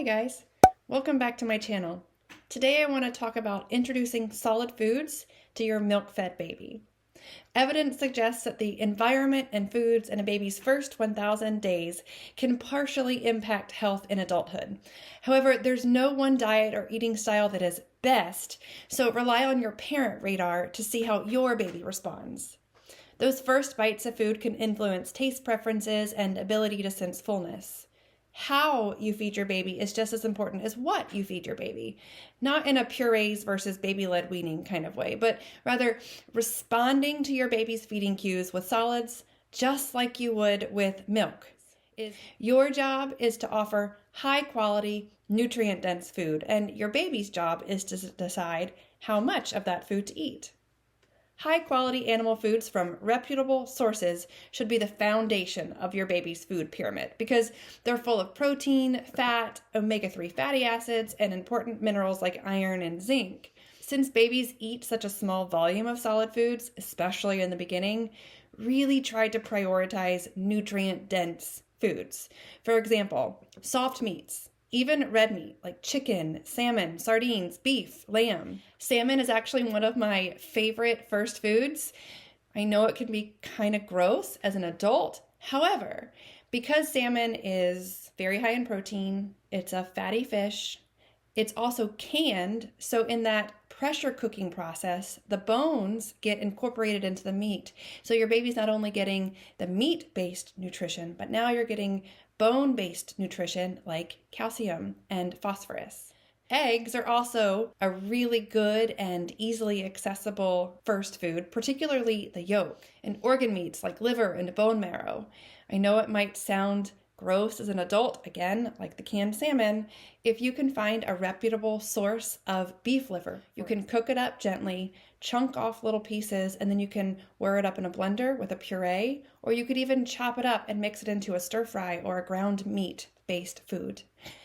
Hi guys, welcome back to my channel. Today I want to talk about introducing solid foods to your milk-fed baby. Evidence suggests that the environment and foods in a baby's first 1,000 days can partially impact health in adulthood. However, there's no one diet or eating style that is best, so rely on your parent radar to see how your baby responds. Those first bites of food can influence taste preferences and ability to sense fullness. How you feed your baby is just as important as what you feed your baby. Not in a purees versus baby-led weaning kind of way, but rather responding to your baby's feeding cues with solids just like you would with milk. Your job is to offer high-quality, nutrient-dense food, and your baby's job is to decide how much of that food to eat. High-quality animal foods from reputable sources should be the foundation of your baby's food pyramid because they're full of protein, fat, omega-3 fatty acids, and important minerals like iron and zinc. Since babies eat such a small volume of solid foods, especially in the beginning, really try to prioritize nutrient-dense foods. For example, soft meats. Even red meat like chicken, salmon, sardines, beef, lamb. Salmon is actually one of my favorite first foods. I know it can be kind of gross as an adult. However, because salmon is very high in protein, it's a fatty fish, it's also canned, so in that pressure cooking process, the bones get incorporated into the meat. So your baby's not only getting the meat-based nutrition, but now you're getting bone-based nutrition like calcium and phosphorus. Eggs are also a really good and easily accessible first food, particularly the yolk, and organ meats like liver and bone marrow. I know it might sound gross as an adult, again, like the canned salmon. If you can find a reputable source of beef liver, you can cook it up gently, chunk off little pieces, and then you can whir it up in a blender with a puree, or you could even chop it up and mix it into a stir fry or a ground meat-based food.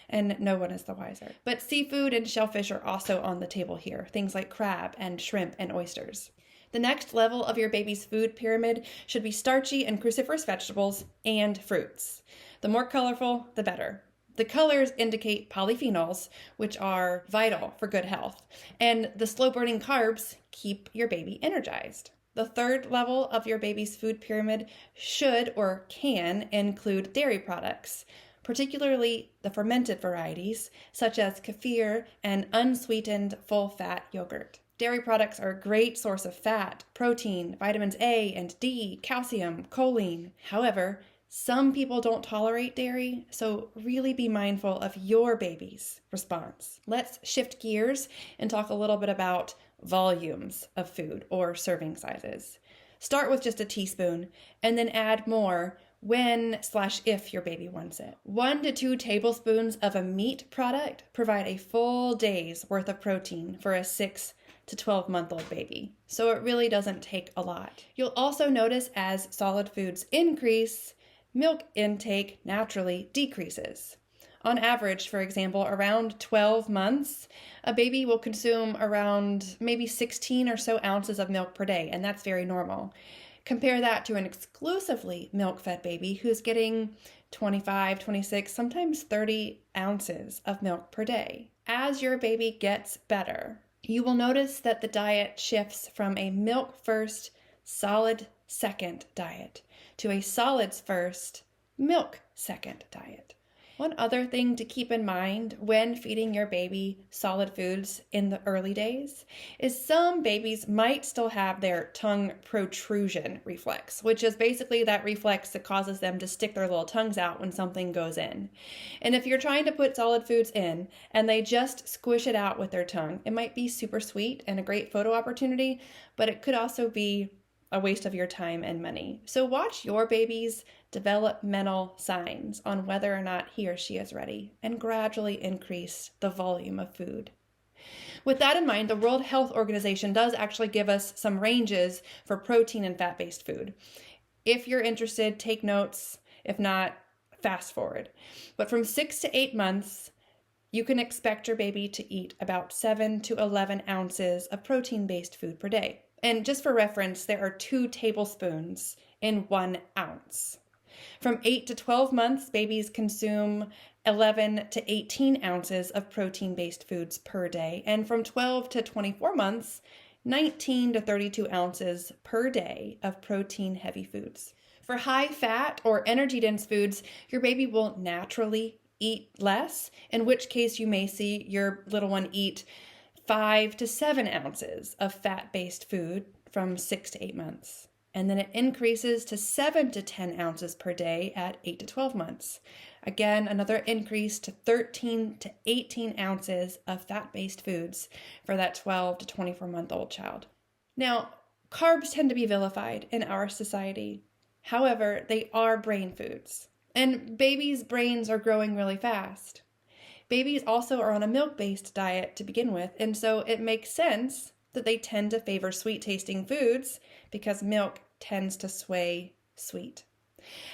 And no one is the wiser. But seafood and shellfish are also on the table here, things like crab and shrimp and oysters. The next level of your baby's food pyramid should be starchy and cruciferous vegetables and fruits. The more colorful, the better. The colors indicate polyphenols, which are vital for good health, and the slow-burning carbs keep your baby energized. The third level of your baby's food pyramid should or can include dairy products, particularly the fermented varieties, such as kefir and unsweetened full-fat yogurt. Dairy products are a great source of fat, protein, vitamins A and D, calcium, choline. However, some people don't tolerate dairy, so really be mindful of your baby's response. Let's shift gears and talk a little bit about volumes of food or serving sizes. Start with just a teaspoon and then add more when/if your baby wants it. 1 to 2 tablespoons of a meat product provide a full day's worth of protein for a 6 to 12-month-old baby, so it really doesn't take a lot. You'll also notice as solid foods increase, milk intake naturally decreases. On average, for example, around 12 months, a baby will consume around maybe 16 or so ounces of milk per day, and that's very normal. Compare that to an exclusively milk-fed baby who's getting 25, 26, sometimes 30 ounces of milk per day. As your baby gets better, you will notice that the diet shifts from a milk-first, solid-second diet to a solids-first, milk-second diet. One other thing to keep in mind when feeding your baby solid foods in the early days is some babies might still have their tongue protrusion reflex, which is basically that reflex that causes them to stick their little tongues out when something goes in. And if you're trying to put solid foods in and they just squish it out with their tongue, it might be super sweet and a great photo opportunity, but it could also be a waste of your time and money. So watch your baby's developmental signs on whether or not he or she is ready and gradually increase the volume of food. With that in mind, the World Health Organization does actually give us some ranges for protein and fat-based food. If you're interested, take notes. If not, fast forward. But from 6 to 8 months, you can expect your baby to eat about 7 to 11 ounces of protein-based food per day. And just for reference, there are 2 tablespoons in 1 ounce. From 8 to 12 months, babies consume 11 to 18 ounces of protein-based foods per day, and from 12 to 24 months, 19 to 32 ounces per day of protein-heavy foods. For high-fat or energy-dense foods, your baby will naturally eat less, in which case you may see your little one eat 5 to 7 ounces of fat-based food from 6 to 8 months. And then it increases to 7 to 10 ounces per day at 8 to 12 months. Again, another increase to 13 to 18 ounces of fat-based foods for that 12 to 24-month-old child. Now, carbs tend to be vilified in our society. However, they are brain foods, and babies' brains are growing really fast. Babies also are on a milk-based diet to begin with, and so it makes sense that they tend to favor sweet-tasting foods because milk tends to sway sweet.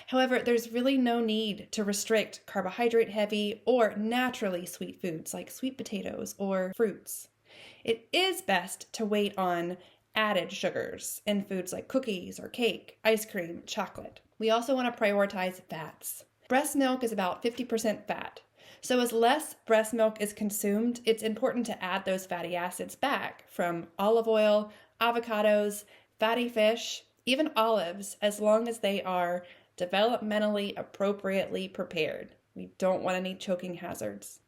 However, there's really no need to restrict carbohydrate-heavy or naturally sweet foods like sweet potatoes or fruits. It is best to wait on added sugars in foods like cookies or cake, ice cream, chocolate. We also want to prioritize fats. Breast milk is about 50% fat. So as less breast milk is consumed, it's important to add those fatty acids back from olive oil, avocados, fatty fish, even olives, as long as they are developmentally appropriately prepared. We don't want any choking hazards.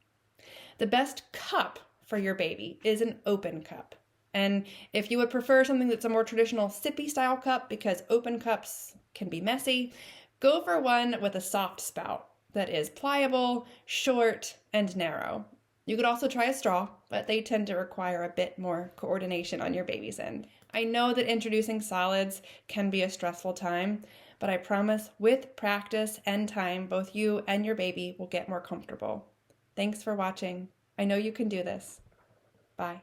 The best cup for your baby is an open cup. And if you would prefer something that's a more traditional sippy style cup because open cups can be messy, go for one with a soft spout that is pliable, short, and narrow. You could also try a straw, but they tend to require a bit more coordination on your baby's end. I know that introducing solids can be a stressful time, but I promise with practice and time, both you and your baby will get more comfortable. Thanks for watching. I know you can do this. Bye.